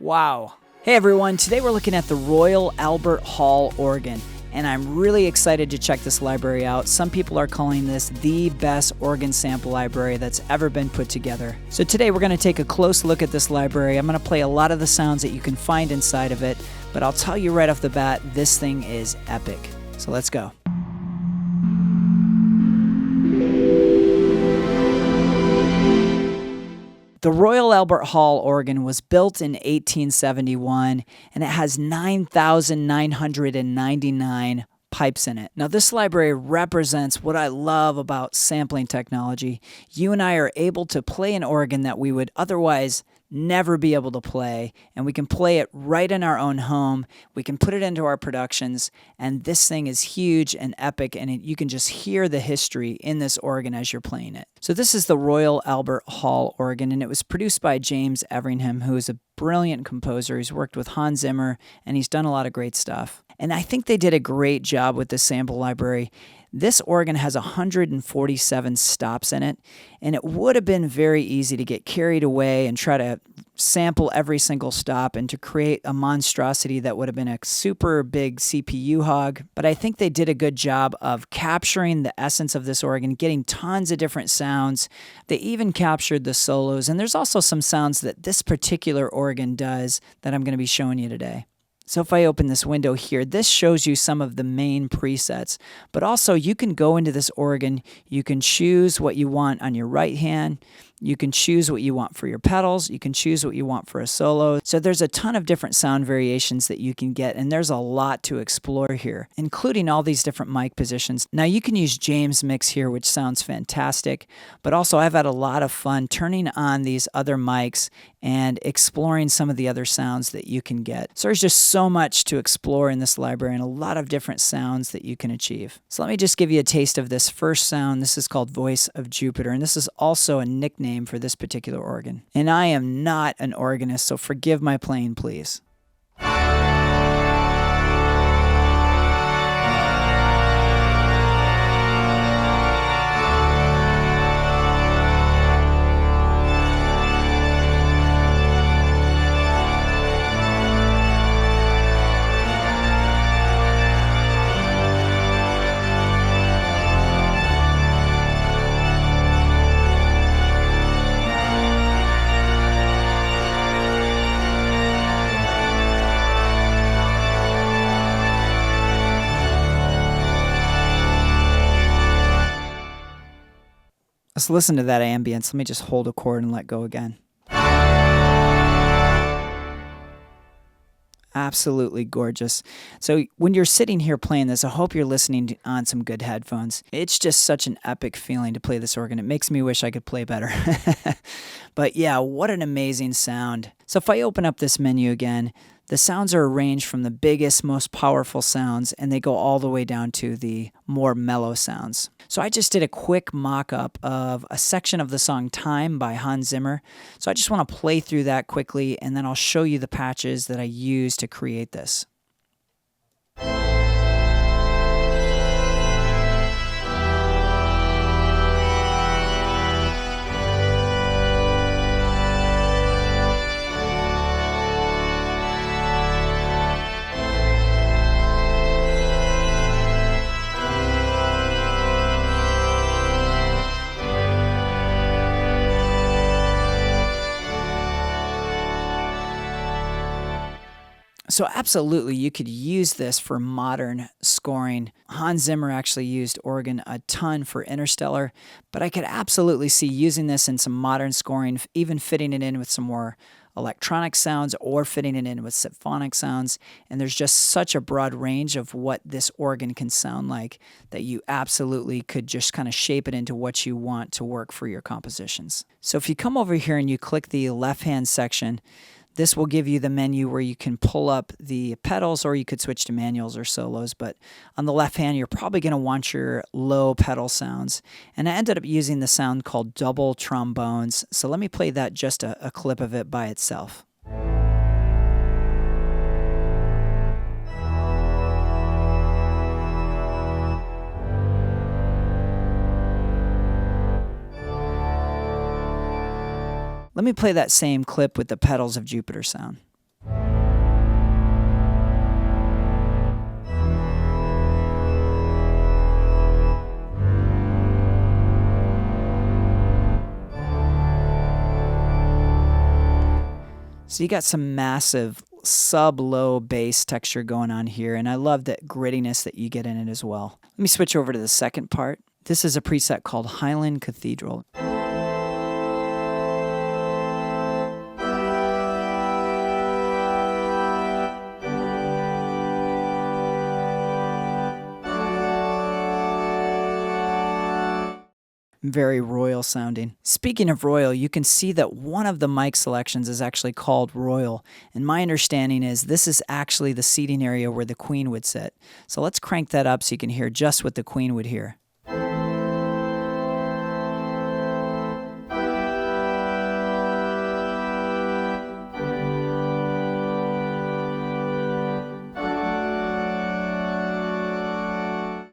Wow. Hey everyone, today we're looking at the Royal Albert Hall organ, and I'm really excited to check this library out. Some people are calling this the best organ sample library that's ever been put together. So today we're going to take a close look at this library. I'm going to play a lot of the sounds that you can find inside of it, but I'll tell you right off the bat, this thing is epic. So let's go. The Royal Albert Hall organ was built in 1871, and it has 9,999 pipes in it. Now, this library represents what I love about sampling technology. You and I are able to play an organ that we would otherwise never be able to play, and we can play it right in our own home. We can put it into our productions, and this thing is huge and epic, and you can just hear the history in this organ as you're playing it. So this is the Royal Albert Hall organ, and it was produced by James Everingham, who is a brilliant composer. He's worked with Hans Zimmer, and he's done a lot of great stuff. And I think they did a great job with this sample library. This organ has 147 stops in it, and it would have been very easy to get carried away and try to sample every single stop and to create a monstrosity that would have been a super big CPU hog. But I think they did a good job of capturing the essence of this organ, getting tons of different sounds. They even captured the solos, and there's also some sounds that this particular organ does that I'm going to be showing you today. So if I open this window here, this shows you some of the main presets, but also you can go into this organ, you can choose what you want on your right hand, you can choose what you want for your pedals, you can choose what you want for a solo. So there's a ton of different sound variations that you can get, and there's a lot to explore here, including all these different mic positions. Now you can use James Mix here, which sounds fantastic, but also I've had a lot of fun turning on these other mics and exploring some of the other sounds that you can get. So there's just so much to explore in this library and a lot of different sounds that you can achieve. So let me just give you a taste of this first sound. This is called Voice of Jupiter, and this is also a nickname for this particular organ. And I am not an organist, so forgive my playing, please. Let's listen to that ambience. Let me just hold a chord and let go again. Absolutely gorgeous. So when you're sitting here playing this, I hope you're listening on some good headphones. It's just such an epic feeling to play this organ. It makes me wish I could play better. But yeah, what an amazing sound. So if I open up this menu again, the sounds are arranged from the biggest, most powerful sounds, and they go all the way down to the more mellow sounds. So I just did a quick mock-up of a section of the song Time by Hans Zimmer. So I just want to play through that quickly, and then I'll show you the patches that I used to create this. So absolutely, you could use this for modern scoring. Hans Zimmer actually used organ a ton for Interstellar, but I could absolutely see using this in some modern scoring, even fitting it in with some more electronic sounds or fitting it in with symphonic sounds. And there's just such a broad range of what this organ can sound like that you absolutely could just kind of shape it into what you want to work for your compositions. So if you come over here and you click the left-hand section, this will give you the menu where you can pull up the pedals, or you could switch to manuals or solos. But on the left hand, you're probably going to want your low pedal sounds. And I ended up using the sound called double trombones. So let me play that, just a clip of it by itself. Let me play that same clip with the pedals of Jupiter sound. So you got some massive sub-low bass texture going on here, and I love that grittiness that you get in it as well. Let me switch over to the second part. This is a preset called Highland Cathedral. Very royal sounding. Speaking of royal, you can see that one of the mic selections is actually called royal, and my understanding is this is actually the seating area where the Queen would sit. So let's crank that up so you can hear just what the Queen would hear.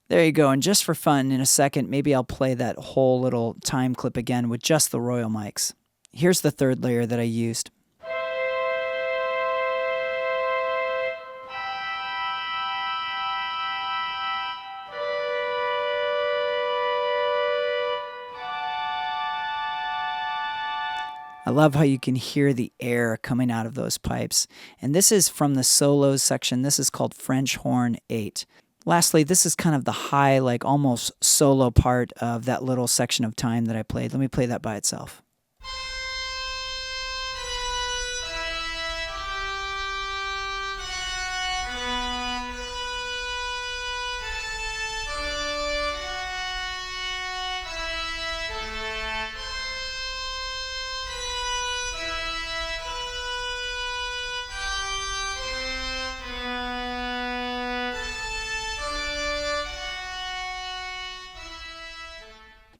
There you go, and just for fun, in a second, maybe I'll play that whole little time clip again with just the royal mics. Here's the third layer that I used. I love how you can hear the air coming out of those pipes. And this is from the solos section. This is called French Horn 8. Lastly, this is kind of the high, like almost solo part of that little section of time that I played. Let me play that by itself.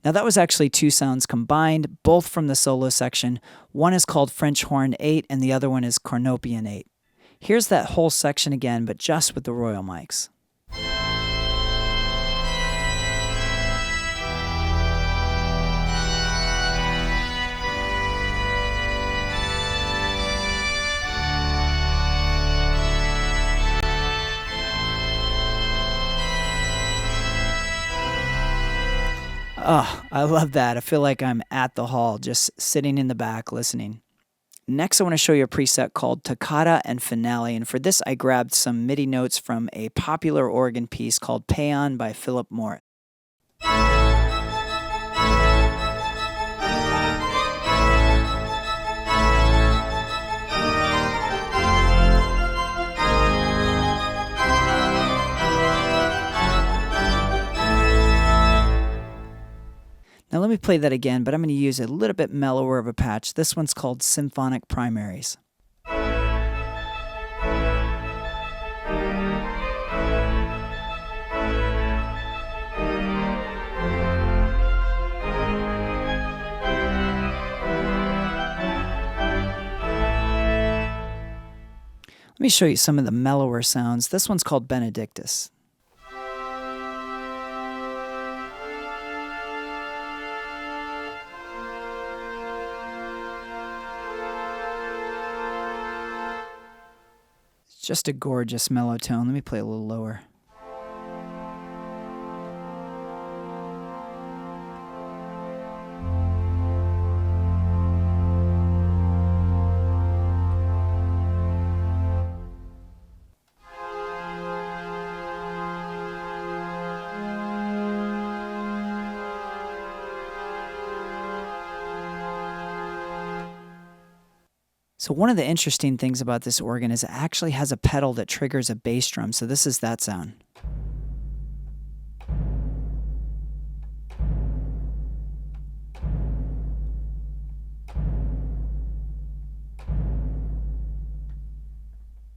Now that was actually two sounds combined, both from the solo section. One is called French Horn 8 and the other one is Cornopian 8. Here's that whole section again, but just with the royal mics. Oh, I love that. I feel like I'm at the hall, just sitting in the back listening. Next, I want to show you a preset called Takata and Finale, and for this I grabbed some MIDI notes from a popular organ piece called Paean by Philip Morris. Now let me play that again, but I'm going to use a little bit mellower of a patch. This one's called Symphonic Primaries. Let me show you some of the mellower sounds. This one's called Benedictus. Just a gorgeous mellow tone. Let me play a little lower. So one of the interesting things about this organ is it actually has a pedal that triggers a bass drum. So this is that sound.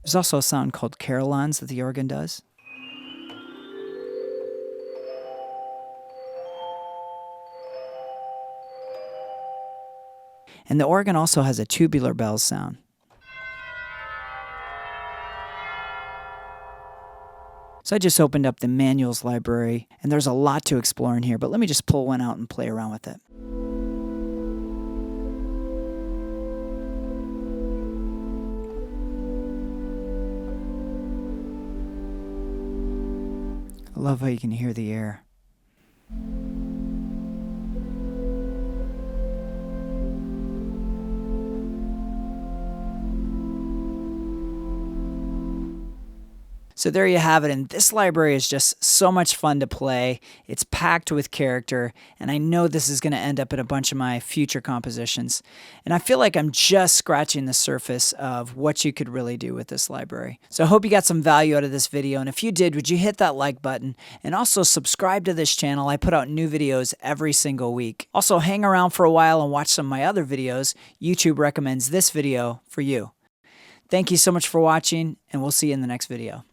There's also a sound called Carillons that the organ does. And the organ also has a tubular bells sound. So I just opened up the manuals library, and there's a lot to explore in here, but let me just pull one out and play around with it. I love how you can hear the air. So there you have it, and this library is just so much fun to play. It's packed with character, and I know this is going to end up in a bunch of my future compositions. And I feel like I'm just scratching the surface of what you could really do with this library. So I hope you got some value out of this video, and if you did, would you hit that like button and also subscribe to this channel? I put out new videos every single week. Also, hang around for a while and watch some of my other videos. YouTube recommends this video for you. Thank you so much for watching, and we'll see you in the next video.